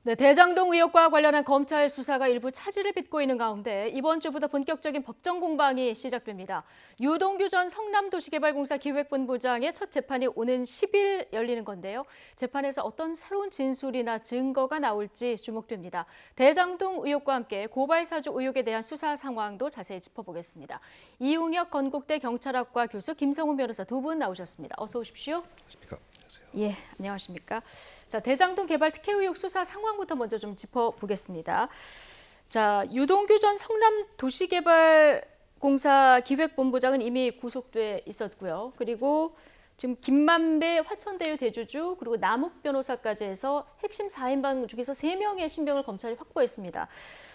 네, 대장동 의혹과 관련한 검찰 수사가 일부 차질을 빚고 있는 가운데 이번 주부터 본격적인 법정 공방이 시작됩니다. 유동규 전 성남도시개발공사 기획본부장의 첫 재판이 오는 10일 열리는 건데요. 재판에서 어떤 새로운 진술이나 증거가 나올지 주목됩니다. 대장동 의혹과 함께 고발사주 의혹에 대한 수사 상황도 자세히 짚어보겠습니다. 이웅혁 건국대 경찰학과 교수, 김성훈 변호사 두 분 나오셨습니다. 어서 오십시오. 안녕하십니까. 안녕하세요. 예, 안녕하십니까. 자, 대장동 개발 특혜 의혹 수사 상황부터 먼저 좀 짚어보겠습니다. 자, 유동규 전 성남도시개발공사 기획본부장은 이미 구속돼 있었고요. 그리고 지금 김만배 화천대유 대주주 그리고 남욱 변호사까지 해서 핵심 4인방 중에서 3명의 신병을 검찰이 확보했습니다.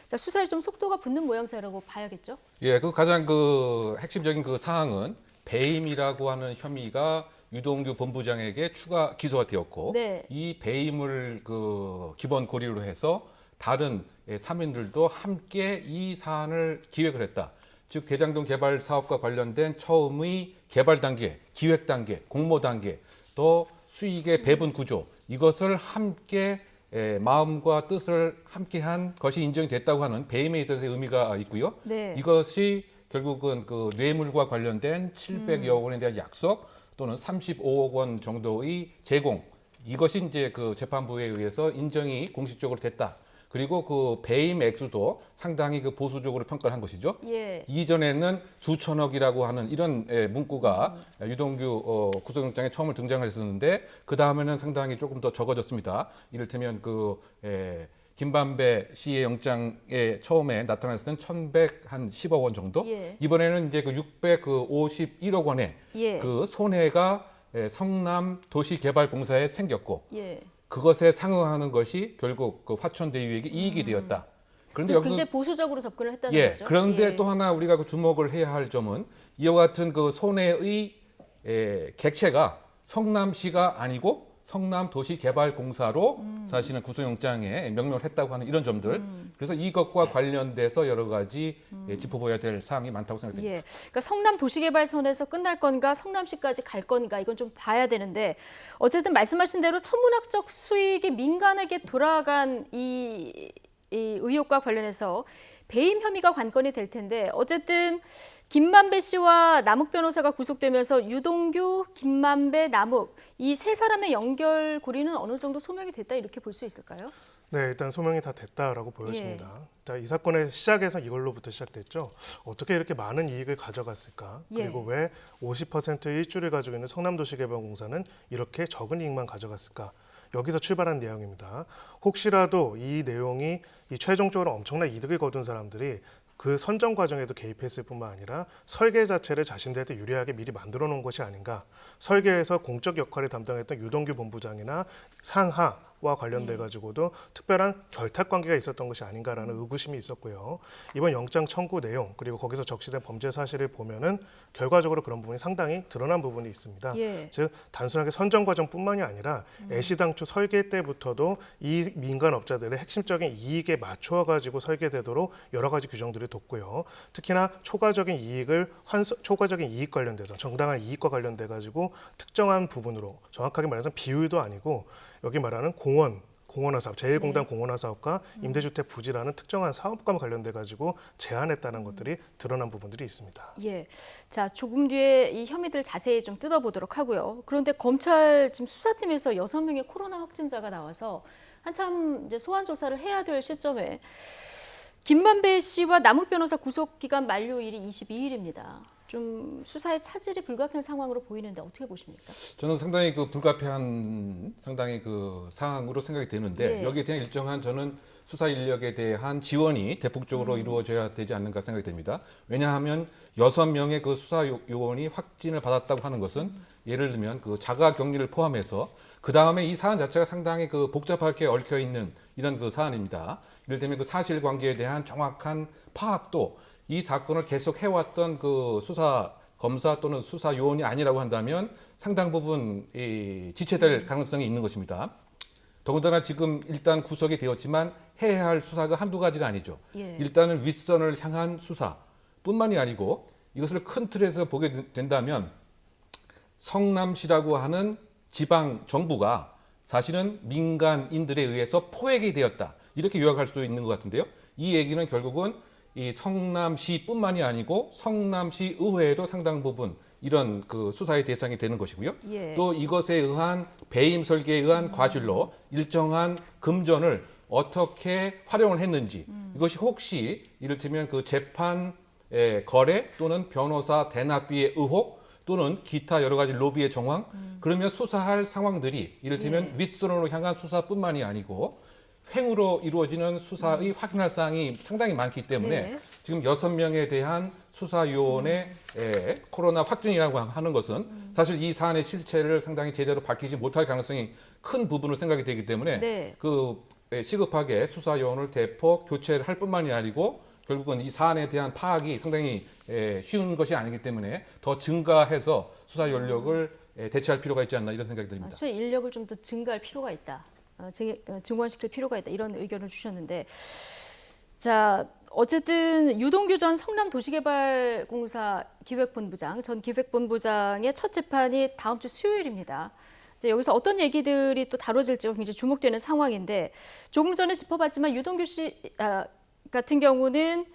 자, 수사에 좀 속도가 붙는 모양새라고 봐야겠죠? 예, 그 가장 핵심적인 사항은 배임이라고 하는 혐의가 유동규 본부장에게 추가 기소가 되었고, 네. 이 배임을 기본 고리로 해서 다른 사민들도 함께 이 사안을 기획을 했다. 즉 대장동 개발 사업과 관련된 처음의 개발 단계, 기획 단계, 공모 단계, 또 수익의 배분 구조, 이것을 함께 마음과 뜻을 함께한 것이 인정이 됐다고 하는 배임에 있어서의 의미가 있고요. 네. 이것이 결국은 뇌물과 관련된 700여 원에 대한 약속 또는 35억 원 정도의 제공, 이것이 이제 재판부에 의해서 인정이 공식적으로 됐다. 그리고 배임 액수도 상당히 보수적으로 평가를 한 것이죠. 예. 이전에는 수천억이라고 하는 이런 문구가 유동규 구속영장에 처음 등장을 했었는데, 그 다음에는 상당히 조금 더 적어졌습니다. 이를테면 김만배 씨의 영장에 처음에 나타났을 때는 1,110억 원 정도. 예. 이번에는 이제 651억 원의 예. 손해가 성남도시개발공사에 생겼고, 예. 그것에 상응하는 것이 결국 화천대유에게 이익이 되었다. 그런데 여기서 굉장히 보수적으로 접근을 했다는 거죠. 그런데 예. 또 하나 우리가 주목을 해야 할 점은 이와 같은 손해의 객체가 성남시가 아니고 성남도시개발공사로 사실은 구속영장에 명령을 했다고 하는 이런 점들. 그래서 이것과 관련돼서 여러 가지 짚어봐야 될 사항이 많다고 생각됩니다. 예, 그러니까 성남도시개발선에서 끝날 건가 성남시까지 갈 건가 이건 좀 봐야 되는데, 어쨌든 말씀하신 대로 천문학적 수익이 민간에게 돌아간 이 의혹과 관련해서 배임 혐의가 관건이 될 텐데, 어쨌든 김만배 씨와 남욱 변호사가 구속되면서 유동규, 김만배, 남욱 이 세 사람의 연결고리는 어느 정도 소명이 됐다 이렇게 볼 수 있을까요? 네, 일단 소명이 다 됐다라고 보여집니다. 예. 일단 이 사건의 시작에서 이걸로부터 시작됐죠. 어떻게 이렇게 많은 이익을 가져갔을까? 예. 그리고 왜 50%의 일주를 가지고 있는 성남도시개발공사는 이렇게 적은 이익만 가져갔을까? 여기서 출발한 내용입니다. 혹시라도 이 내용이 최종적으로 엄청난 이득을 거둔 사람들이 그 선정 과정에도 개입했을 뿐만 아니라 설계 자체를 자신들한테 유리하게 미리 만들어 놓은 것이 아닌가. 설계에서 공적 역할을 담당했던 유동규 본부장이나 상하와 관련돼 가지고도 특별한 결탁 관계가 있었던 것이 아닌가라는 의구심이 있었고요. 이번 영장 청구 내용 그리고 거기서 적시된 범죄 사실을 보면은 결과적으로 그런 부분이 상당히 드러난 부분이 있습니다. 예. 즉 단순하게 선정 과정뿐만이 아니라 애시당초 설계 때부터도 이 민간 업자들의 핵심적인 이익에 맞춰 가지고 설계되도록 여러 가지 규정들을 뒀고요. 특히나 초과적인 이익 관련돼서 정당한 이익과 관련돼 가지고 특정한 부분으로, 정확하게 말해서 비율도 아니고 여기 말하는 공원화 사업, 제1공단 공원화 사업과 임대주택 부지라는 특정한 사업과 관련돼 가지고 제한했다는 것들이 드러난 부분들이 있습니다. 예. 자, 조금 뒤에 이 혐의들 자세히 좀 뜯어보도록 하고요. 그런데 검찰 지금 수사팀에서 6명의 코로나 확진자가 나와서 한참 이제 소환 조사를 해야 될 시점에 김만배 씨와 남욱 변호사 구속 기간 만료일이 22일입니다. 좀 수사에 차질이 불가피한 상황으로 보이는데 어떻게 보십니까? 저는 상당히 불가피한 상당히 상황으로 생각이 되는데, 예. 여기에 대한 일정한 저는 수사 인력에 대한 지원이 대폭적으로 이루어져야 되지 않는가 생각이 됩니다. 왜냐하면 6명의 수사 요원이 확진을 받았다고 하는 것은 예를 들면 자가 격리를 포함해서 그 다음에 이 사안 자체가 상당히 복잡하게 얽혀 있는 이런 사안입니다. 이를테면 사실관계에 대한 정확한 파악도 이 사건을 계속 해왔던 수사 검사 또는 수사 요원이 아니라고 한다면 상당 부분 지체될 가능성이 있는 것입니다. 더군다나 지금 일단 구속이 되었지만 해야 할 수사가 한두 가지가 아니죠. 예. 일단은 윗선을 향한 수사뿐만이 아니고 이것을 큰 틀에서 보게 된다면 성남시라고 하는 지방 정부가 사실은 민간인들에 의해서 포획이 되었다. 이렇게 요약할 수 있는 것 같은데요. 이 얘기는 결국은 이 성남시뿐만이 아니고 성남시 의회에도 상당 부분 이런 그 수사의 대상이 되는 것이고요. 예. 또 이것에 의한 배임 설계에 의한 과실로 일정한 금전을 어떻게 활용을 했는지 이것이 혹시 이를테면 그 재판 거래 또는 변호사 대납비의 의혹 또는 기타 여러 가지 로비의 정황 그러면 수사할 상황들이 이를테면 윗선으로 향한 수사뿐만이 아니고 횡으로 이루어지는 수사의 확인할 사항이 상당히 많기 때문에 네. 지금 6명에 대한 수사요원의 코로나 확진이라고 하는 것은 사실 이 사안의 실체를 상당히 제대로 밝히지 못할 가능성이 큰 부분으로 생각이 되기 때문에 네. 그 시급하게 수사요원을 대폭 교체를 할 뿐만이 아니고 결국은 이 사안에 대한 파악이 상당히 쉬운 것이 아니기 때문에 더 증가해서 수사 연력을 대체할 필요가 있지 않나 이런 생각이 듭니다. 수사 인력을 좀 더 증가할 필요가 있다. 증원시킬 필요가 있다. 이런 의견을 주셨는데, 자 어쨌든 유동규 전 성남도시개발공사 기획본부장 전 기획본부장의 첫 재판이 다음 주 수요일입니다. 이제 여기서 어떤 얘기들이 또 다뤄질지가 굉장히 주목되는 상황인데 조금 전에 짚어봤지만 유동규 씨 같은 경우는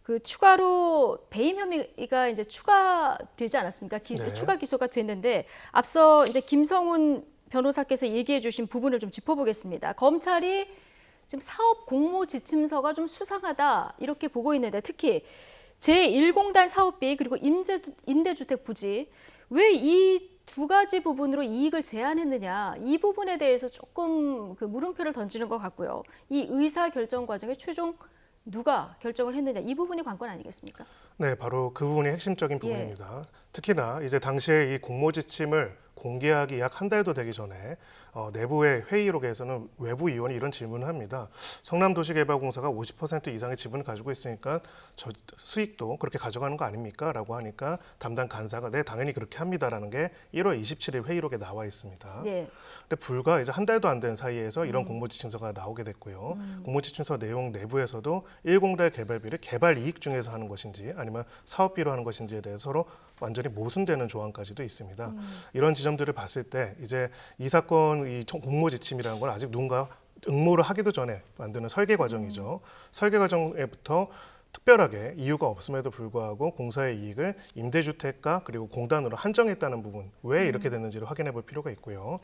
그 추가로 배임 혐의가 이제 추가되지 않았습니까? 네. 추가 기소가 됐는데 앞서 이제 김성훈 변호사께서 얘기해 주신 부분을 좀 짚어보겠습니다. 검찰이 지금 사업 공모 지침서가 좀 수상하다 이렇게 보고 있는데 특히 제1공단 사업비 그리고 임대주택 부지 왜 이 두 가지 부분으로 이익을 제한했느냐 이 부분에 대해서 조금 그 물음표를 던지는 것 같고요. 이 의사 결정 과정에 최종 누가 결정을 했느냐 이 부분이 관건 아니겠습니까? 네, 바로 그 부분이 핵심적인 부분입니다. 특히나 이제 당시에 이 공모 지침을 공개하기 약 한 달도 되기 전에 내부의 회의록에서는 외부 위원이 이런 질문을 합니다. 성남도시개발공사가 50% 이상의 지분을 가지고 있으니까 저 수익도 그렇게 가져가는 거 아닙니까? 라고 하니까 담당 간사가 네, 당연히 그렇게 합니다라는 게 1월 27일 회의록에 나와 있습니다. 네. 근데 불과 이제 한 달도 안 된 사이에서 이런 공모지침서가 나오게 됐고요. 공모지침서 내용 내부에서도 1공달 개발비를 개발 이익 중에서 하는 것인지 아니면 사업비로 하는 것인지에 대해서 서로 완전히 모순되는 조항까지도 있습니다. 이런 지점들을 봤을 때 이제 이 사건 이 공모지침이라는 건 아직 누군가 응모를 하기도 전에 만드는 설계 과정이죠. 설계 과정에부터 특별하게 이유가 없음에도 불구하고 공사의 이익을 임대주택과 그리고 공단으로 한정했다는 부분 왜 이렇게 됐는지를 확인해 볼 필요가 있고요.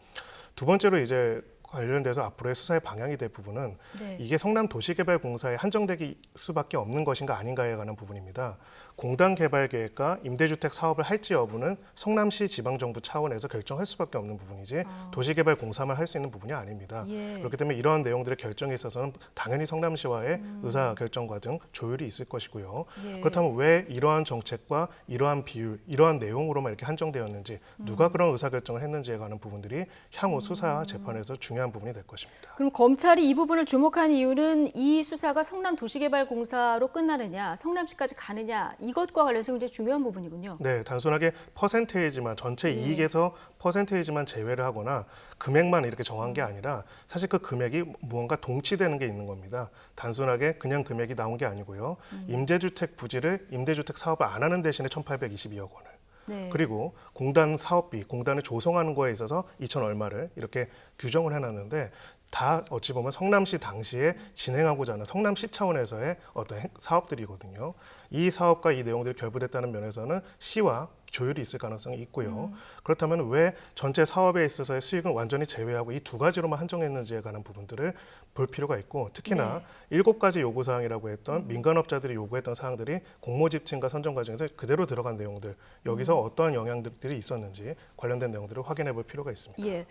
두 번째로 이제 관련돼서 앞으로의 수사의 방향이 될 부분은 네. 이게 성남도시개발공사에 한정되기 수밖에 없는 것인가 아닌가에 관한 부분입니다. 공단 개발 계획과 임대주택 사업을 할지 여부는 성남시 지방정부 차원에서 결정할 수밖에 없는 부분이지 도시개발공사만 할 수 있는 부분이 아닙니다. 예. 그렇기 때문에 이러한 내용들의 결정에 있어서는 당연히 성남시와의 의사결정 과정 조율이 있을 것이고요. 예. 그렇다면 왜 이러한 정책과 이러한 비율, 이러한 내용으로만 이렇게 한정되었는지 누가 그런 의사결정을 했는지에 관한 부분들이 향후 수사 재판에서 중요한 부분이 될 것입니다. 그럼 검찰이 이 부분을 주목한 이유는 이 수사가 성남도시개발공사로 끝나느냐, 성남시까지 가느냐 이것과 관련해서 굉장히 중요한 부분이군요. 네, 단순하게 퍼센테이지만 전체 이익에서 퍼센테이지만 제외를 하거나 금액만 이렇게 정한 게 아니라 사실 그 금액이 무언가 동치되는 게 있는 겁니다. 단순하게 그냥 금액이 나온 게 아니고요. 임대주택 부지를 임대주택 사업을 안 하는 대신에 1,822억 원을 네. 그리고 공단 사업비, 공단을 조성하는 거에 있어서 2천 얼마를 이렇게 규정을 해놨는데 다 어찌 보면 성남시 당시에 진행하고자 하는 성남시 차원에서의 어떤 사업들이거든요. 이 사업과 이 내용들이 결부됐다는 면에서는 시와 조율이 있을 가능성이 있고요. 그렇다면 왜 전체 사업에 있어서의 수익은 완전히 제외하고 이 두 가지로만 한정했는지에 관한 부분들을 볼 필요가 있고 특히나 7가지 요구사항이라고 했던 민간업자들이 요구했던 사항들이 공모집침과 선정 과정에서 그대로 들어간 내용들 여기서 어떠한 영향들이 있었는지 관련된 내용들을 확인해 볼 필요가 있습니다. 예.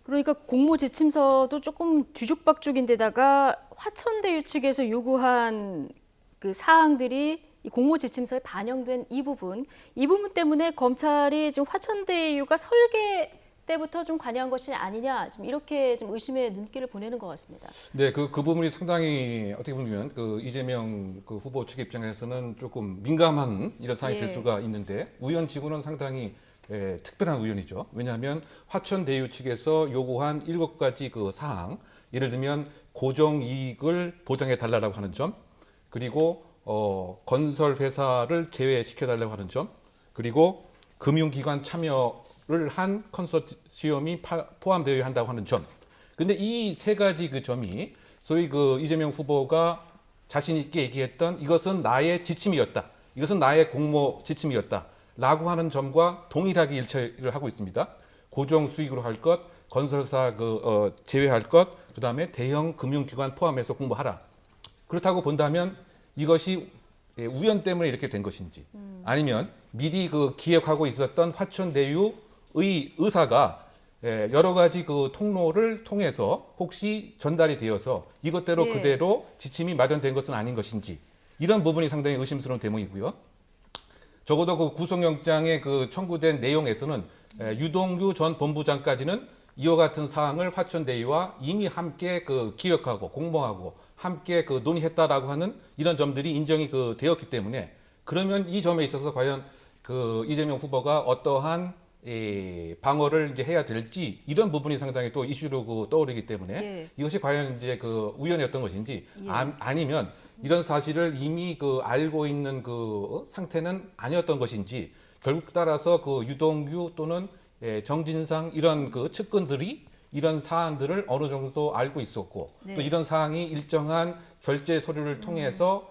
그러니까 공모 지침서도 조금 뒤죽박죽인데다가 화천대유 측에서 요구한 그 사항들이 이 공모 지침서에 반영된 이 부분 때문에 검찰이 지금 화천대유가 설계 때부터 좀 관여한 것이 아니냐 지금 이렇게 좀 의심의 눈길을 보내는 것 같습니다. 네, 그 부분이 상당히 어떻게 보면 그 이재명 그 후보 측 입장에서는 조금 민감한 이런 사안이 될 수가 있는데 우연 지구는 상당히 특별한 우연이죠. 왜냐하면 화천대유 측에서 요구한 7가지 그 사항, 예를 들면 고정 이익을 보장해 달라고 하는 점, 그리고 건설 회사를 제외시켜 달라고 하는 점, 그리고 금융기관 참여를 한 컨소시엄이 포함되어야 한다고 하는 점. 근데 이 세 가지 그 점이 소위 그 이재명 후보가 자신 있게 얘기했던 이것은 나의 지침이었다. 이것은 나의 공모 지침이었다. 라고 하는 점과 동일하게 일치를 하고 있습니다. 고정 수익으로 할 것, 건설사 제외할 것, 그다음에 대형 금융기관 포함해서 공모하라. 그렇다고 본다면 이것이 우연 때문에 이렇게 된 것인지, 아니면 미리 그 기획하고 있었던 화천대유의 의사가 여러 가지 그 통로를 통해서 혹시 전달이 되어서 이것대로 예. 그대로 지침이 마련된 것은 아닌 것인지, 이런 부분이 상당히 의심스러운 대목이고요. 적어도 그 구속영장에 그 청구된 내용에서는 유동규 전 본부장까지는 이와 같은 사항을 화천대유와 이미 함께 그 기획하고 공모하고 함께 그 논의했다라고 하는 이런 점들이 인정이 그 되었기 때문에, 그러면 이 점에 있어서 과연 그 이재명 후보가 어떠한 방어를 이제 해야 될지, 이런 부분이 상당히 또 이슈로 그 떠오르기 때문에 예. 이것이 과연 이제 그 우연이었던 것인지, 예. 아니면 이런 사실을 이미 그 알고 있는 그 상태는 아니었던 것인지, 결국 따라서 그 유동규 또는 정진상 이런 그 측근들이 이런 사안들을 어느 정도 알고 있었고, 네. 또 이런 사항이 일정한 결제 서류를 통해서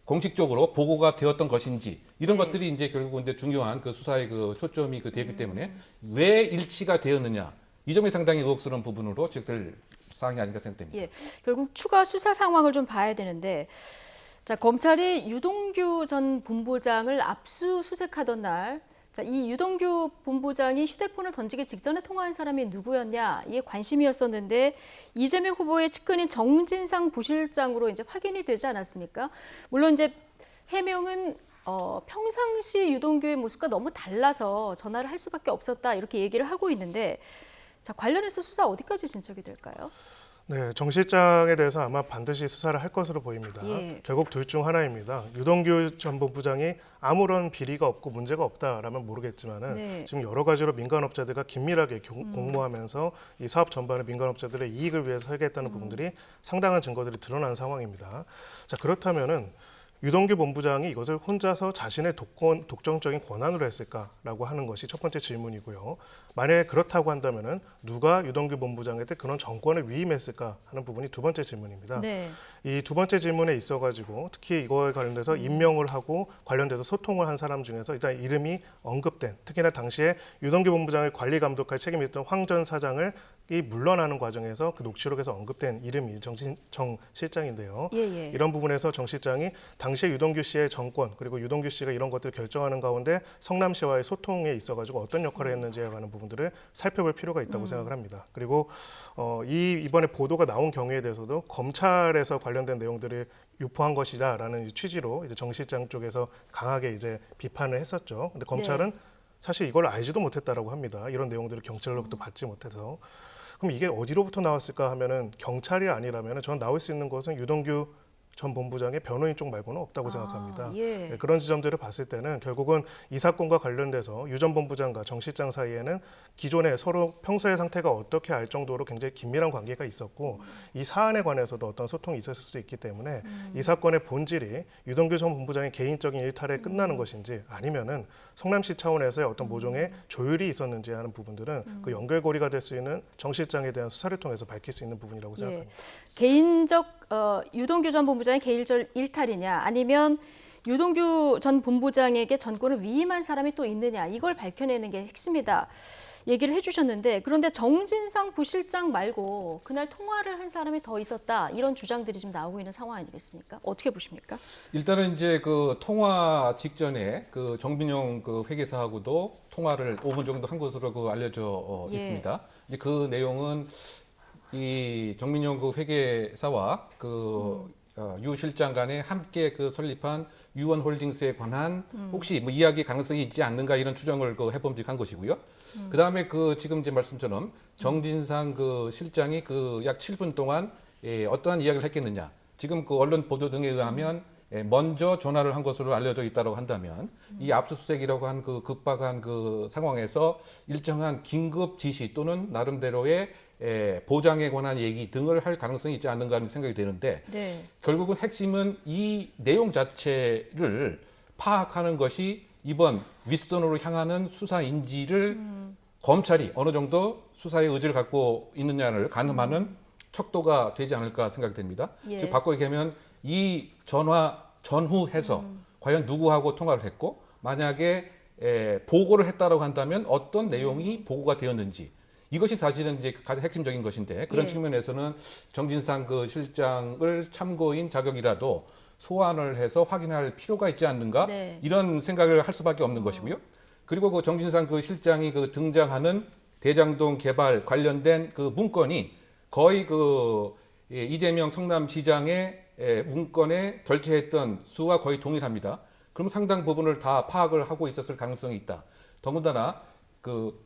공식적으로 보고가 되었던 것인지, 이런 네. 것들이 이제 결국 이제 중요한 그 수사의 그 초점이 그 되기 때문에 왜 일치가 되었느냐, 이 점이 상당히 의혹스러운 부분으로 지적될 사항이 아닌가 생각됩니다. 예, 결국 추가 수사 상황을 좀 봐야 되는데, 자, 검찰이 유동규 전 본부장을 압수수색하던 날, 자, 이 유동규 본부장이 휴대폰을 던지기 직전에 통화한 사람이 누구였냐, 이게 관심이었었는데, 이재명 후보의 측근인 정진상 부실장으로 이제 확인이 되지 않았습니까? 물론 이제 해명은 평상시 유동규의 모습과 너무 달라서 전화를 할 수밖에 없었다, 이렇게 얘기를 하고 있는데, 자, 관련해서 수사 어디까지 진척이 될까요? 네, 정 실장에 대해서 아마 반드시 수사를 할 것으로 보입니다. 예. 결국 둘 중 하나입니다. 유동규 전 본부장이 아무런 비리가 없고 문제가 없다라면 모르겠지만은 네. 지금 여러 가지로 민간업자들과 긴밀하게 공모하면서 이 사업 전반을 민간업자들의 이익을 위해서 하겠다는 부분들이 상당한 증거들이 드러난 상황입니다. 자, 그렇다면은 유동규 본부장이 이것을 혼자서 자신의 독점적인 권한으로 했을까라고 하는 것이 첫 번째 질문이고요. 만약에 그렇다고 한다면은 누가 유동규 본부장한테 그런 정권을 위임했을까 하는 부분이 두 번째 질문입니다. 네. 이 두 번째 질문에 있어가지고 특히 이거에 관련돼서 임명을 하고 관련돼서 소통을 한 사람 중에서 일단 이름이 언급된, 특히나 당시에 유동규 본부장을 관리 감독할 책임이 있던 황 전 사장을 이 물러나는 과정에서 그 녹취록에서 언급된 이름이 정 실장인데요. 예, 예. 이런 부분에서 정 실장이 당시에 유동규 씨의 정권, 그리고 유동규 씨가 이런 것들을 결정하는 가운데 성남시와의 소통에 있어가지고 어떤 역할을 했는지에 관한 부분들을 살펴볼 필요가 있다고 생각을 합니다. 그리고 이번에 보도가 나온 경우에 대해서도 검찰에서 관련된 내용들을 유포한 것이다라는 취지로 이제 정 실장 쪽에서 강하게 이제 비판을 했었죠. 근데 검찰은 사실 이걸 알지도 못했다라고 합니다. 이런 내용들을 경찰로부터 받지 못해서. 그럼 이게 어디로부터 나왔을까 하면은 경찰이 아니라면은 저는 나올 수 있는 것은 유동규 전 본부장의 변호인 쪽 말고는 없다고 생각합니다. 예. 네, 그런 지점들을 봤을 때는 결국은 이 사건과 관련돼서 유 전 본부장과 정 실장 사이에는 기존에 서로 평소의 상태가 어떻게 알 정도로 굉장히 긴밀한 관계가 있었고 이 사안에 관해서도 어떤 소통이 있었을 수도 있기 때문에 이 사건의 본질이 유동규 전 본부장의 개인적인 일탈에 끝나는 것인지, 아니면은 성남시 차원에서의 어떤 모종의 조율이 있었는지 하는 부분들은 그 연결고리가 될 수 있는 정 실장에 대한 수사를 통해서 밝힐 수 있는 부분이라고 생각합니다. 유동규 전 본부장의 개인적 일탈이냐, 아니면 유동규 전 본부장에게 전권을 위임한 사람이 또 있느냐, 이걸 밝혀내는 게 핵심이다 얘기를 해주셨는데, 그런데 정진상 부실장 말고 그날 통화를 한 사람이 더 있었다, 이런 주장들이 지금 나오고 있는 상황 아니겠습니까? 어떻게 보십니까? 일단은 이제 그 통화 직전에 그 정빈용 그 회계사하고도 통화를 5분 정도 한 것으로 그 알려져 예. 있습니다. 이제 그 내용은 이 정민용 그 회계사와 그 유 실장 간에 함께 그 설립한 유원홀딩스에 관한 혹시 뭐 이야기 가능성이 있지 않는가, 이런 추정을 그 해봄직한 것이고요. 그 다음에 그 지금 이제 말씀처럼 정진상 그 실장이 그 약 7분 동안 어떠한 이야기를 했겠느냐. 지금 그 언론 보도 등에 의하면 먼저 전화를 한 것으로 알려져 있다고 한다면 이 압수수색이라고 한 그 급박한 그 상황에서 일정한 긴급 지시 또는 나름대로의 보장에 관한 얘기 등을 할 가능성이 있지 않는가 하는 생각이 되는데, 네. 결국은 핵심은 이 내용 자체를 파악하는 것이 이번 윗선으로 향하는 수사인지를 검찰이 어느 정도 수사의 의지를 갖고 있느냐를 가늠하는 척도가 되지 않을까 생각이 됩니다. 예. 즉 바꿔 얘기하면 이 전화 전후해서 과연 누구하고 통화를 했고 만약에 보고를 했다라고 한다면 어떤 내용이 보고가 되었는지 이것이 사실은 이제 가장 핵심적인 것인데 그런 예. 측면에서는 정진상 그 실장을 참고인 자격이라도 소환을 해서 확인할 필요가 있지 않는가 네. 이런 생각을 할 수밖에 없는 것이고요. 그리고 그 정진상 그 실장이 그 등장하는 대장동 개발 관련된 그 문건이 거의 그 이재명 성남시장의 문건에 결제했던 수와 거의 동일합니다. 그럼 상당 부분을 다 파악을 하고 있었을 가능성이 있다. 더군다나 그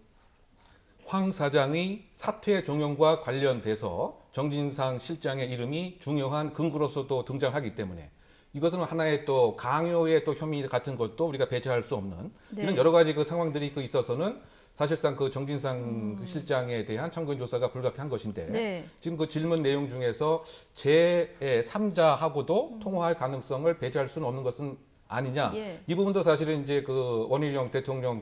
황 사장의 사퇴 종용과 관련돼서 정진상 실장의 이름이 중요한 근거로서도 등장하기 때문에 이것은 하나의 또 강요의 또 혐의 같은 것도 우리가 배제할 수 없는 네. 이런 여러 가지 그 상황들이 그 있어서는 사실상 그 정진상 그 실장에 대한 참고인 조사가 불가피한 것인데 네. 지금 그 질문 내용 중에서 제3자하고도 통화할 가능성을 배제할 수는 없는 것은 아니냐. 예. 이 부분도 사실은 이제 그 원희룡 대통령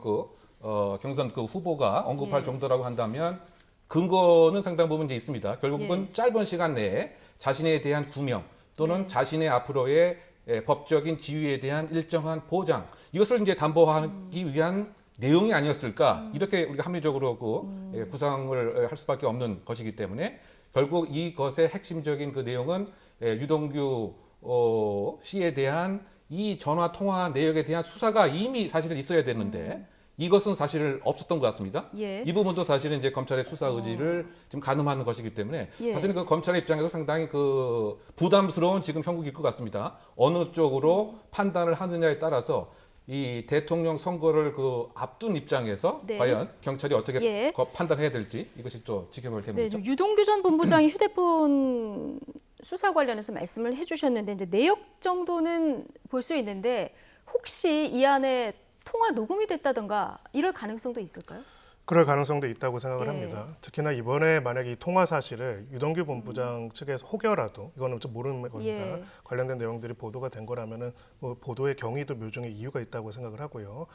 경선 그 후보가 언급할 예. 정도라고 한다면 근거는 상당 부분 이제 있습니다. 결국은 예. 짧은 시간 내에 자신에 대한 구명 또는 네. 자신의 앞으로의 법적인 지위에 대한 일정한 보장 이것을 이제 담보하기 위한 내용이 아니었을까 이렇게 우리가 합리적으로 구상을 할 수밖에 없는 것이기 때문에 결국 이것의 핵심적인 그 내용은 유동규 씨에 대한 이 전화 통화 내역에 대한 수사가 이미 사실은 있어야 되는데 이것은 사실 없었던 것 같습니다. 예. 이 부분도 사실은 이제 검찰의 수사 의지를 지금 가늠하는 것이기 때문에 예. 사실은 그 검찰의 입장에서 상당히 그 부담스러운 지금 형국일 것 같습니다. 어느 쪽으로 판단을 하느냐에 따라서 이 대통령 선거를 그 앞둔 입장에서 네. 과연 경찰이 어떻게 예. 판단해야 될지 이것이 또 지켜볼 네, 때문이죠. 지금 유동규 전 본부장이 휴대폰 수사 관련해서 말씀을 해주셨는데 이제 내역 정도는 볼 수 있는데 혹시 이 안에 통화 녹음이 됐다든가 이럴 가능성도 있을까요? 그럴 가능성도 있다고 생각을 예. 합니다. 특히나 이번에 만약에 이 통화 사실을 유동규 본부장 측에서 혹여라도 이거는 좀 모르는 겁니다. 예. 관련된 내용들이 보도가 된 거라면은 뭐 보도의 경위도 묘종의 이유가 있다고 생각을 하고요.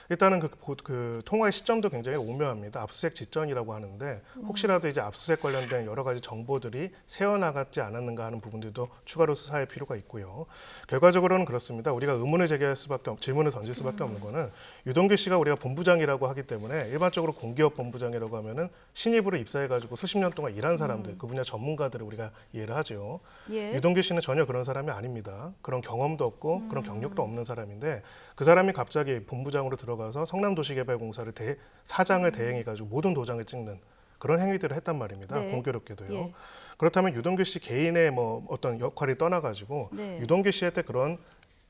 일단은 그 통화의 시점도 굉장히 오묘합니다. 압수수색 직전이라고 하는데 혹시라도 이제 압수수색 관련된 여러 가지 정보들이 새어나갔지 않았는가 하는 부분들도 추가로 수사할 필요가 있고요. 결과적으로는 그렇습니다. 우리가 의문을 제기할 수밖에 질문을 던질 수밖에 없는 거는 유동규 씨가 우리가 본부장이라고 하기 때문에 일반적으로 공기업 본부장이라고 하면은 신입으로 입사해가지고 수십 년 동안 일한 사람들, 그 분야 전문가들을 우리가 이해를 하죠. 예. 유동규 씨는 전혀 그런 사람이 아닙니다. 그런 경험도 없고 그런 경력도 없는 사람인데 그 사람이 갑자기 본부장으로 들어가서 성남도시개발공사를 사장을 대행해가지고 모든 도장을 찍는 그런 행위들을 했단 말입니다. 네. 공교롭게도요. 예. 그렇다면 유동규 씨 개인의 뭐 어떤 역할이 떠나가지고 네. 유동규 씨한테 그런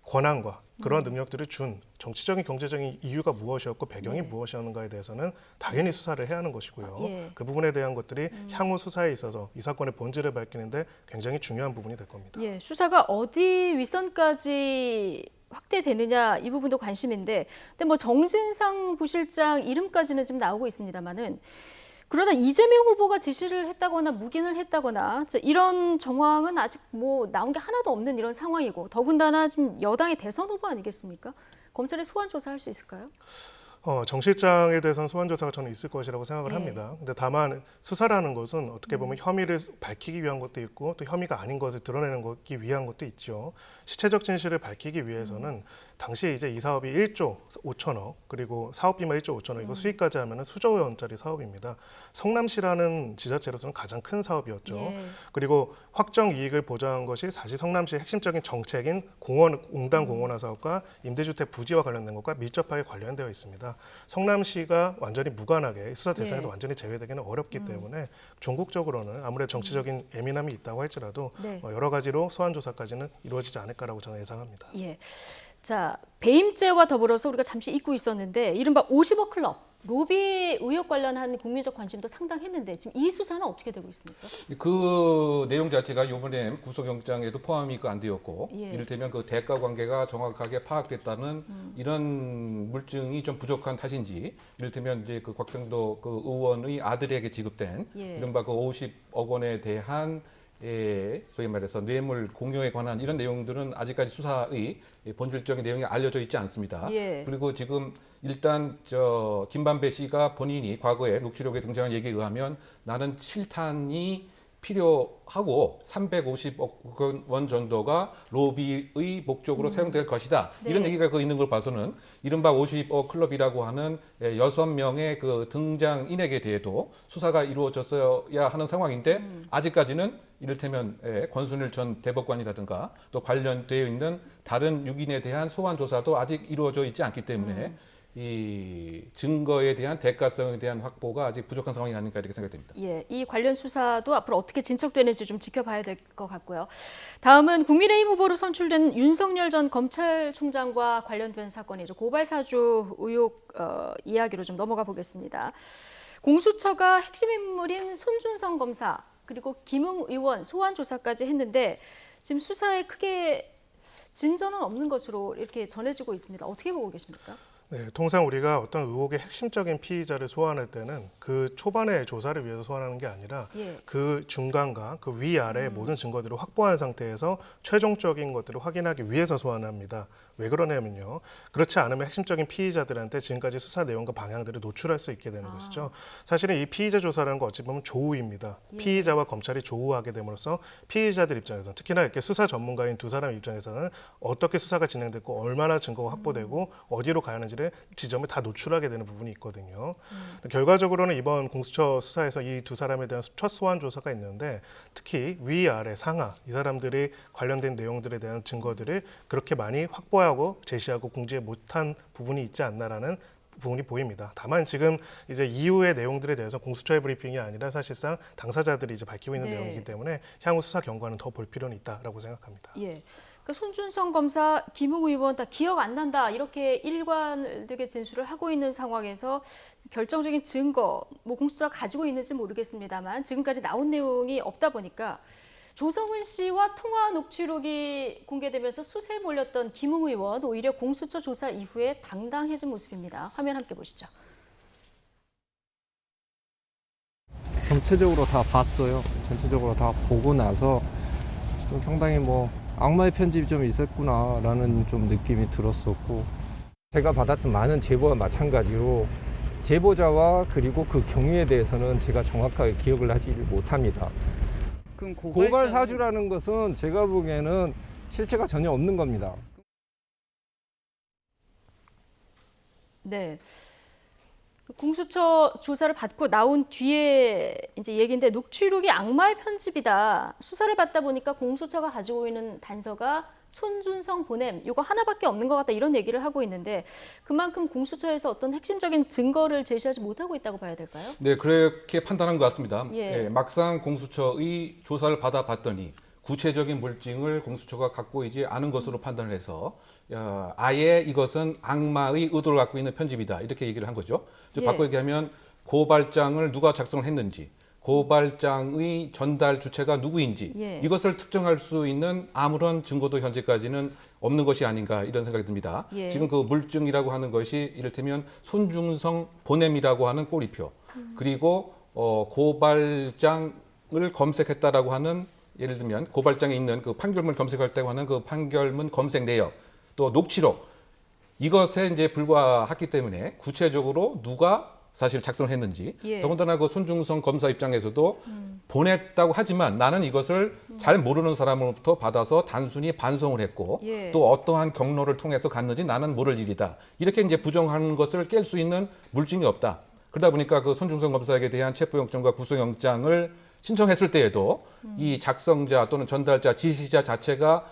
권한과 그런 능력들을 준 정치적인 경제적인 이유가 무엇이었고 배경이 네. 무엇이었는가에 대해서는 당연히 수사를 해야 하는 것이고요. 예. 그 부분에 대한 것들이 향후 수사에 있어서 이 사건의 본질을 밝히는데 굉장히 중요한 부분이 될 겁니다. 예, 수사가 어디 윗선까지 확대되느냐 이 부분도 관심인데, 근데 뭐 정진상 부실장 이름까지는 지금 나오고 있습니다만은 그러나 이재명 후보가 지시를 했다거나 묵인을 했다거나 이런 정황은 아직 뭐 나온 게 하나도 없는 이런 상황이고 더군다나 지금 여당의 대선 후보 아니겠습니까? 검찰에 소환 조사할 수 있을까요? 정 실장에 대해서는 소환 조사가 저는 있을 것이라고 생각을 네. 합니다. 근데 다만 수사라는 것은 어떻게 보면 혐의를 밝히기 위한 것도 있고 또 혐의가 아닌 것을 드러내는 것이 위한 것도 있죠. 시체적 진실을 밝히기 위해서는 당시에 이제 이 사업이 1조 5천억 그리고 사업비만 1조 5천억 이거 수익까지 하면은 수조 원짜리 사업입니다. 성남시라는 지자체로서는 가장 큰 사업이었죠. 예. 그리고 확정 이익을 보장한 것이 사실 성남시의 핵심적인 정책인 공단 공원화 사업과 임대주택 부지와 관련된 것과 밀접하게 관련되어 있습니다. 성남시가 완전히 무관하게 수사 대상에서 예. 완전히 제외되기는 어렵기 때문에 종국적으로는 아무래도 정치적인 예민함이 있다고 할지라도 네. 여러 가지로 소환 조사까지는 이루어지지 않을까라고 저는 예상합니다. 예. 자, 배임죄와 더불어서 우리가 잠시 잊고 있었는데 이른바 50억 클럽 로비 의혹 관련한 국민적 관심도 상당했는데 지금 이 수사는 어떻게 되고 있습니까? 그 내용 자체가 이번에 구속영장에도 포함이 안 되었고 예. 이를테면 그 대가 관계가 정확하게 파악됐다는 이런 물증이 좀 부족한 탓인지 이를테면 이제 그 곽상도 그 의원의 아들에게 지급된 예. 이른바 그 50억 원에 대한 소위 말해서 뇌물 공여에 관한 이런 내용들은 아직까지 수사의 본질적인 내용이 알려져 있지 않습니다. 예. 그리고 지금 일단 김만배 씨가 본인이 과거에 녹취록에 등장한 얘기에 의하면 나는 7탄이 필요하고 350억 원 정도가 로비의 목적으로 사용될 것이다. 네. 이런 얘기가 그 있는 걸 봐서는 이른바 50억 클럽이라고 하는 6명의 그 등장인에게 대해도 수사가 이루어졌어야 하는 상황인데 아직까지는 이를테면 권순일 전 대법관이라든가 또 관련되어 있는 다른 6인에 대한 소환 조사도 아직 이루어져 있지 않기 때문에 이 증거에 대한 대가성에 대한 확보가 아직 부족한 상황이 아닐까 이렇게 생각됩니다. 예, 이 관련 수사도 앞으로 어떻게 진척되는지 좀 지켜봐야 될 것 같고요. 다음은 국민의힘 후보로 선출된 윤석열 전 검찰총장과 관련된 사건이죠. 고발사주 의혹 이야기로 좀 넘어가 보겠습니다. 공수처가 핵심 인물인 손준성 검사 그리고 김웅 의원 소환 조사까지 했는데 지금 수사에 크게 진전은 없는 것으로 이렇게 전해지고 있습니다. 어떻게 보고 계십니까? 네, 통상 우리가 어떤 의혹의 핵심적인 피의자를 소환할 때는 그 초반의 조사를 위해서 소환하는 게 아니라 예. 그 중간과 그 위아래 모든 증거들을 확보한 상태에서 최종적인 것들을 확인하기 위해서 소환합니다. 왜 그러냐면요. 그렇지 않으면 핵심적인 피의자들한테 지금까지 수사 내용과 방향들을 노출할 수 있게 되는 것이죠. 사실은 이 피의자 조사라는 거 어찌 보면 조우입니다. 예. 피의자와 검찰이 조우하게 됨으로써 피의자들 입장에서는 특히나 이렇게 수사 전문가인 두 사람 입장에서는 어떻게 수사가 진행됐고 얼마나 증거가 확보되고 어디로 가야 하는지를 지점에 다 노출하게 되는 부분이 있거든요. 결과적으로는 이번 공수처 수사에서 이 두 사람에 대한 첫 소환 조사가 있는데 특히 위아래 상하 이 사람들이 관련된 내용들에 대한 증거들을 그렇게 많이 확보하고 제시하고 공지에 못한 부분이 있지 않나라는 부분이 보입니다. 다만 지금 이제 이후의 내용들에 대해서 공수처의 브리핑이 아니라 사실상 당사자들이 이제 밝히고 있는 네. 내용이기 때문에 향후 수사 경과는 더 볼 필요는 있다라고 생각합니다. 예. 그 손준성 검사, 김웅 의원 다 기억 안 난다 이렇게 일관되게 진술을 하고 있는 상황에서 결정적인 증거, 뭐 공수처가 가지고 있는지 모르겠습니다만 지금까지 나온 내용이 없다 보니까 조성은 씨와 통화 녹취록이 공개되면서 수세에 몰렸던 김웅 의원 오히려 공수처 조사 이후에 당당해진 모습입니다. 화면 함께 보시죠. 전체적으로 다 봤어요. 전체적으로 다 보고 나서 좀 상당히 뭐 악마의 편집이 좀 있었구나라는 좀 느낌이 들었었고 제가 받았던 많은 제보와 마찬가지로 제보자와 그리고 그 경위에 대해서는 제가 정확하게 기억을 하지 못합니다. 그럼 고발 사주라는 것은 제가 보기에는 실체가 전혀 없는 겁니다. 네. 공수처 조사를 받고 나온 뒤에 이제 얘기인데 녹취록이 악마의 편집이다. 수사를 받다 보니까 공수처가 가지고 있는 단서가 손준성 보냄 이거 하나밖에 없는 것 같다 이런 얘기를 하고 있는데 그만큼 공수처에서 어떤 핵심적인 증거를 제시하지 못하고 있다고 봐야 될까요? 네, 그렇게 판단한 것 같습니다. 예. 막상 공수처의 조사를 받아봤더니 구체적인 물증을 공수처가 갖고 있지 않은 것으로 판단을 해서 아예 이것은 악마의 의도를 갖고 있는 편집이다 이렇게 얘기를 한 거죠. 즉 예. 바꿔 얘기하면 고발장을 누가 작성을 했는지 고발장의 전달 주체가 누구인지 예. 이것을 특정할 수 있는 아무런 증거도 현재까지는 없는 것이 아닌가 이런 생각이 듭니다. 예. 지금 그 물증이라고 하는 것이 이를테면 손준성 보냄이라고 하는 꼬리표 그리고 고발장을 검색했다라고 하는 예를 들면 고발장에 있는 그 판결문을 검색할 때 하는 그 판결문 검색 내역 또 녹취록 이것에 이제 불과하기 때문에 구체적으로 누가 사실 작성을 했는지 예. 더군다나 그 손준성 검사 입장에서도 보냈다고 하지만 나는 이것을 잘 모르는 사람으로부터 받아서 단순히 반송을 했고 예. 또 어떠한 경로를 통해서 갔는지 나는 모를 일이다 이렇게 이제 부정하는 것을 깰 수 있는 물증이 없다 그러다 보니까 그 손준성 검사에게 대한 체포영장과 구속영장을 신청했을 때에도 이 작성자 또는 전달자, 지시자 자체가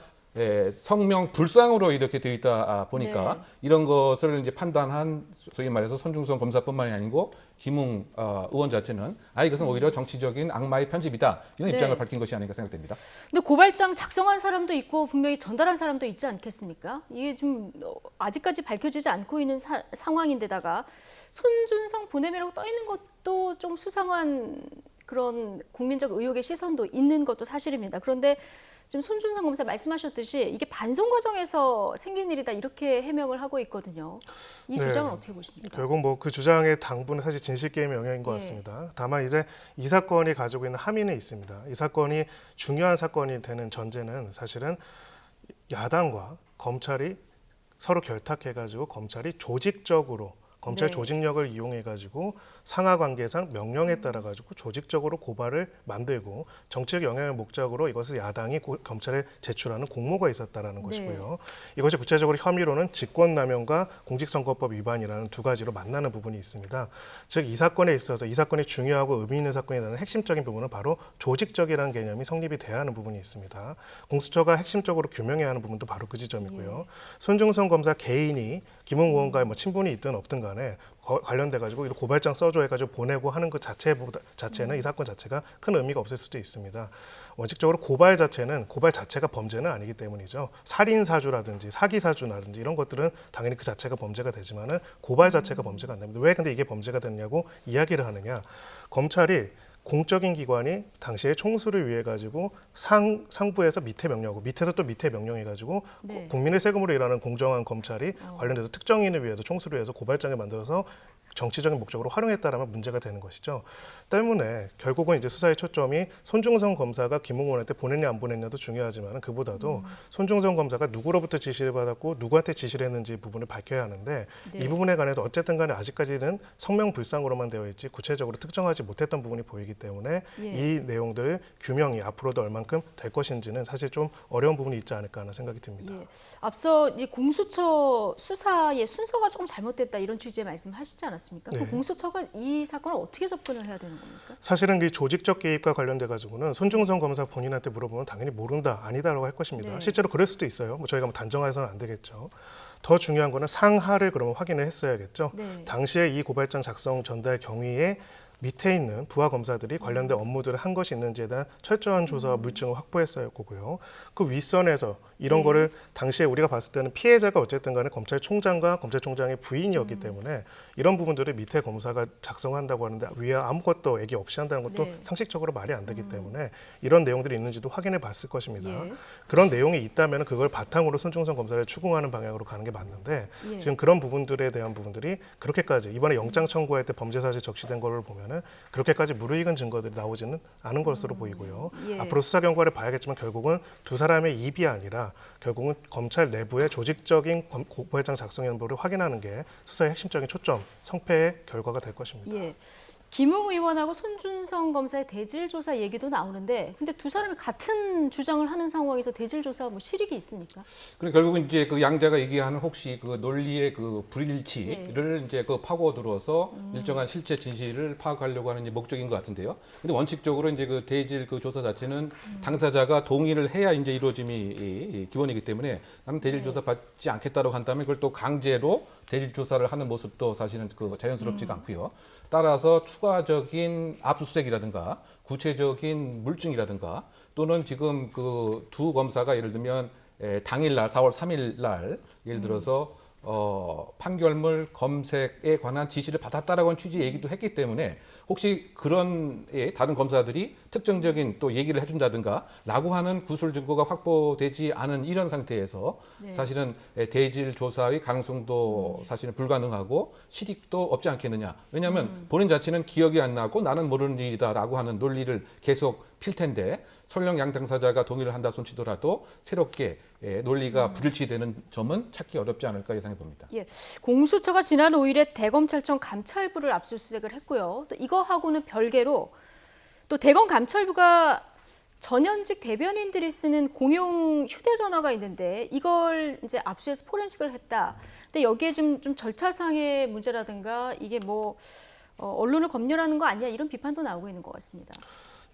성명 불상으로 이렇게 되어 있다 보니까 네. 이런 것을 이제 판단한 소위 말해서 손준성 검사뿐만이 아니고 김웅 의원 자체는 이것은 오히려 정치적인 악마의 편집이다 이런 네. 입장을 밝힌 것이 아닌가 생각됩니다. 근데 고발장 작성한 사람도 있고 분명히 전달한 사람도 있지 않겠습니까? 이게 좀 아직까지 밝혀지지 않고 있는 상황인데다가 손준성 보냄이라고 떠 있는 것도 좀 수상한 그런 국민적 의혹의 시선도 있는 것도 사실입니다. 그런데 지금 손준성 검사 말씀하셨듯이 이게 반송 과정에서 생긴 일이다 이렇게 해명을 하고 있거든요. 이 네. 주장은 어떻게 보십니까? 결국 뭐 그 주장의 당분은 사실 진실 게임의 영역인 것 예. 같습니다. 다만 이제 이 사건이 가지고 있는 함의는 있습니다. 이 사건이 중요한 사건이 되는 전제는 사실은 야당과 검찰이 서로 결탁해가지고 검찰이 조직적으로 검찰 네. 조직력을 이용해가지고 상하 관계상 명령에 따라 가지고 조직적으로 고발을 만들고 정치적 영향을 목적으로 이것을 야당이 검찰에 제출하는 공모가 있었다라는 네. 것이고요. 이것이 구체적으로 혐의로는 직권남용과 공직선거법 위반이라는 두 가지로 만나는 부분이 있습니다. 즉 이 사건에 있어서 이 사건이 중요하고 의미 있는 사건이라는 핵심적인 부분은 바로 조직적이라는 개념이 성립이 돼야 하는 부분이 있습니다. 공수처가 핵심적으로 규명해야 하는 부분도 바로 그 지점이고요. 손중성 검사 개인이 김웅 의원과의 뭐 친분이 있든 없든 간에 관련돼 가지고 이런 고발장 써줘 해가지고 보내고 하는 그 자체는 이 사건 자체가 큰 의미가 없을 수도 있습니다. 원칙적으로 고발 자체가 범죄는 아니기 때문이죠. 살인 사주라든지 사기 사주라든지 이런 것들은 당연히 그 자체가 범죄가 되지만은 고발 자체가 범죄가 안 됩니다. 왜 근데 이게 범죄가 됐냐고 이야기를 하느냐? 검찰이 공적인 기관이 당시에 총수를 위해 가지고 상부에서 밑에 명령하고 밑에서 또 밑에 명령해 가지고 네. 국민의 세금으로 일하는 공정한 검찰이 관련돼서 특정인을 위해서 총수를 위해서 고발장을 만들어서 정치적인 목적으로 활용했다라면 문제가 되는 것이죠. 때문에 결국은 이제 수사의 초점이 손중성 검사가 김웅 의원한테 보냈냐 안 보냈냐도 중요하지만 그보다도 손중성 검사가 누구로부터 지시를 받았고 누구한테 지시를 했는지 부분을 밝혀야 하는데 네. 이 부분에 관해서 어쨌든 간에 아직까지는 성명불상으로만 되어 있지 구체적으로 특정하지 못했던 부분이 보이기 때문에 예. 이 내용들 규명이 앞으로도 얼만큼 될 것인지는 사실 좀 어려운 부분이 있지 않을까 하는 생각이 듭니다. 예. 앞서 이 공수처 수사의 순서가 조금 잘못됐다 이런 취지의 말씀하시지 않았습니까? 네. 그 공수처가 이 사건을 어떻게 접근을 해야 되는 겁니까? 사실은 그 조직적 개입과 관련돼 가지고는 손중성 검사 본인한테 물어보면 당연히 모른다, 아니다라고 할 것입니다. 네. 실제로 그럴 수도 있어요. 뭐 저희가 뭐 단정해서는 안 되겠죠. 더 중요한 거는 상하를 그러면 확인을 했어야겠죠. 네. 당시에 이 고발장 작성 전달 경위에 밑에 있는 부하 검사들이 관련된 업무들을 한 것이 있는지에 대한 철저한 조사와 물증을 확보했어야 할 거고요. 그 윗선에서 이런 네. 거를 당시에 우리가 봤을 때는 피해자가 어쨌든 간에 검찰총장과 검찰총장의 부인이었기 때문에 이런 부분들을 밑에 검사가 작성한다고 하는데 위에 아무것도 얘기 없이 한다는 것도 네. 상식적으로 말이 안 되기 때문에 이런 내용들이 있는지도 확인해 봤을 것입니다. 예. 그런 내용이 있다면 그걸 바탕으로 손중성 검사를 추궁하는 방향으로 가는 게 맞는데 예. 지금 그런 부분들에 대한 부분들이 그렇게까지 이번에 영장 청구할 때 범죄 사실 적시된 걸 보면은 그렇게까지 무르익은 증거들이 나오지는 않은 것으로 보이고요. 예. 앞으로 수사 경과를 봐야겠지만 결국은 두 사람의 입이 아니라 결국은 검찰 내부의 조직적인 고발장 작성 여부를 확인하는 게 수사의 핵심적인 초점, 성패의 결과가 될 것입니다. 예. 김웅 의원하고 손준성 검사의 대질 조사 얘기도 나오는데, 근데 두 사람이 같은 주장을 하는 상황에서 대질 조사 뭐 실익이 있습니까? 그럼 결국은 이제 그 양자가 얘기하는 혹시 그 논리의 그 불일치를 이제 그 파고 들어서 일정한 실체 진실을 파악하려고 하는 이제 목적인 것 같은데요. 근데 원칙적으로 이제 그 대질 그 조사 자체는 당사자가 동의를 해야 이제 이루어짐이 기본이기 때문에 나는 대질 조사 받지 않겠다고 한다면 그걸 또 강제로 대질 조사를 하는 모습도 사실은 그 자연스럽지가 않고요. 따라서 추가적인 압수수색이라든가 구체적인 물증이라든가 또는 지금 그 두 검사가 예를 들면 당일날 4월 3일 날 예를 들어서 판결물 검색에 관한 지시를 받았다라고 하는 취지의 얘기도 했기 때문에 혹시 그런 다른 검사들이 특정적인 또 얘기를 해준다든가 라고 하는 구술 증거가 확보되지 않은 이런 상태에서 사실은 대질 조사의 가능성도 사실은 불가능하고 실익도 없지 않겠느냐. 왜냐하면 본인 자체는 기억이 안 나고 나는 모르는 일이다라고 하는 논리를 계속 필 텐데 설령 양 당사자가 동의를 한다 손치더라도 새롭게 논리가 불일치되는 점은 찾기 어렵지 않을까 예상해 봅니다. 예, 공수처가 지난 5일에 대검찰청 감찰부를 압수수색을 했고요. 또 이거하고는 별개로 또 대검 감찰부가 전현직 대변인들이 쓰는 공용 휴대전화가 있는데 이걸 이제 압수해서 포렌식을 했다. 근데 여기에 지금 좀 절차상의 문제라든가 이게 뭐 언론을 검열하는 거 아니야 이런 비판도 나오고 있는 것 같습니다.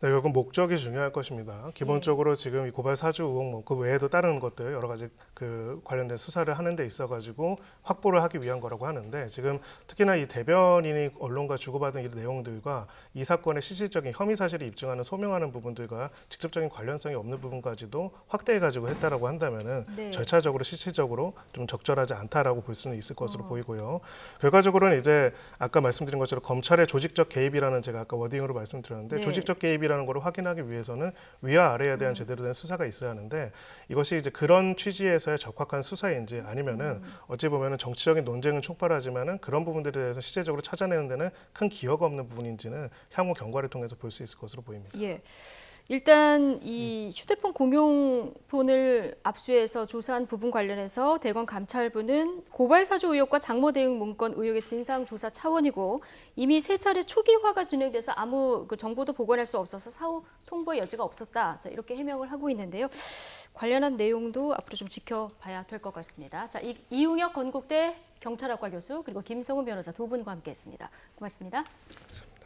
네, 결국 목적이 중요할 것입니다. 기본적으로 지금 이 고발 사주 의혹, 그 외에도 다른 것들 여러 가지 그 관련된 수사를 하는 데 있어가지고 확보를 하기 위한 거라고 하는데 지금 특히나 이 대변인이 언론과 주고받은 이 내용들과 이 사건의 실질적인 혐의 사실을 입증하는 소명하는 부분들과 직접적인 관련성이 없는 부분까지도 확대해가지고 했다라고 한다면은 네. 절차적으로 실질적으로 좀 적절하지 않다라고 볼 수는 있을 것으로 보이고요. 결과적으로는 이제 아까 말씀드린 것처럼 검찰의 조직적 개입이라는 제가 아까 워딩으로 말씀드렸는데 네. 조직적 개입이라는 걸 확인하기 위해서는 위와 아래에 대한 제대로 된 수사가 있어야 하는데 이것이 이제 그런 취지에서의 적확한 수사인지 아니면은 어찌 보면은 정치적인 논쟁은 촉발하지만은 그런 부분들에 대해서 실제적으로 찾아내는 데는 큰 기여가 없는 부분인지는 향후 경과를 통해서 볼 수 있을 것으로 보입니다. 예. 일단 이 휴대폰 공용폰을 압수해서 조사한 부분 관련해서 대검 감찰부는 고발 사주 의혹과 장모 대응 문건 의혹의 진상 조사 차원이고 이미 세 차례 초기화가 진행돼서 아무 그 정보도 보관할 수 없어서 사후 통보의 여지가 없었다. 자, 이렇게 해명을 하고 있는데요. 관련한 내용도 앞으로 좀 지켜봐야 될 것 같습니다. 자, 이웅혁 건국대 경찰학과 교수 그리고 김성훈 변호사 두 분과 함께했습니다. 고맙습니다. 감사합니다.